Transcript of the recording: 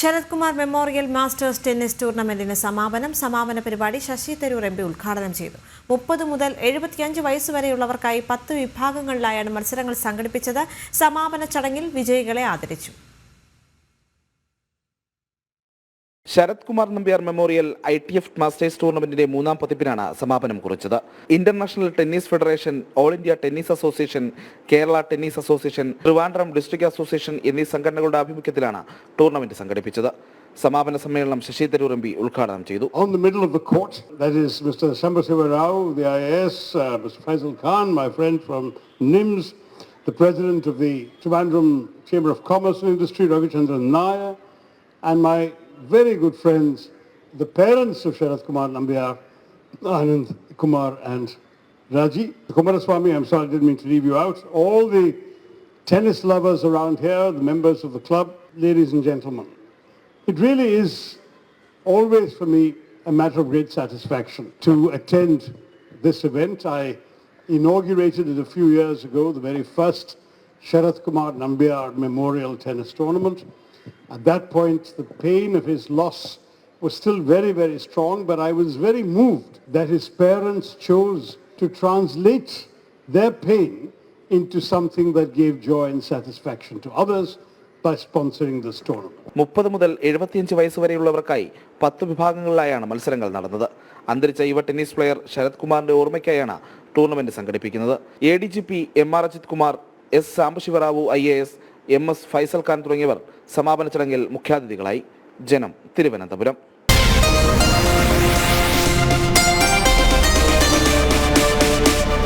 Sarath Kumar memorial masters tennis ടൂർണമെന്റിന് സമാപന പരിപാടി ശശി തരൂർ എംപി ഉദ്ഘാടനം ചെയ്തു. 30 മുതൽ 75 വയസ്സുവരെയുള്ളവർക്കായി 10 വിഭാഗങ്ങളിലായാണ് മത്സരങ്ങൾ സംഘടിപ്പിച്ചത്. സമാപന ചടങ്ങിൽ വിജയികളെ ആദരിച്ചു. Sarath Kumar Nambiar memorial ITF masters ടൂർണമെന്റിന്റെ മൂന്നാം പതിപ്പിനാണ് സമാപനം കുറിച്ചത്. International tennis federation, all India tennis association, Kerala tennis association, Trivandrum district association എന്നീ സംഘടനകളുടെ ആഭിമുഖ്യത്തിലാണ് ടൂർണമെന്റ് സംഘടിപ്പിച്ചത്. സമാപന സമ്മേളനം ശശി തരൂർ എംപി ഉദ്ഘാടനം ചെയ്തു. On the middle of the court, that is Mr. Sambasiva Rao, the IAS, Mr. Faisal Khan, my friend from NIMS, the president of the Trivandrum Chamber of Commerce and Industry, Ravichandran Nair, and my very good friends, the parents of Sharath Kumar Nambiar, Anand Kumar and Raji. Kumaraswamy, I'm sorry, I didn't mean to leave you out. All the tennis lovers around here, the members of the club, ladies and gentlemen. It really is always for me a matter of great satisfaction to attend this event. I inaugurated it a few years ago, the very first Sharath Kumar Nambiar Memorial Tennis Tournament. At that point, the pain of his loss was still very, very strong, but I was very moved that his parents chose to translate their pain into something that gave joy and satisfaction to others by sponsoring this tournament. 30 മുതൽ 75 വയസ്സുവരെയുള്ളവർക്കായി 10 വിഭാഗങ്ങളിലായാണ് മത്സരങ്ങൾ നടന്നത്. അന്തരിച്ച യുവ tennis player Sarath കുമാറിന്റെ ഓർമ്മയ്ക്കായാണ് tournament സംഘടിപ്പിക്കുന്നത്. ADGP MR Ajith Kumar, S. Sambasivarao IAS, MS Faisal Khan തുടങ്ങിയവർ സമാപന ചടങ്ങിൽ മുഖ്യാതിഥികളായി. ജനം, തിരുവനന്തപുരം.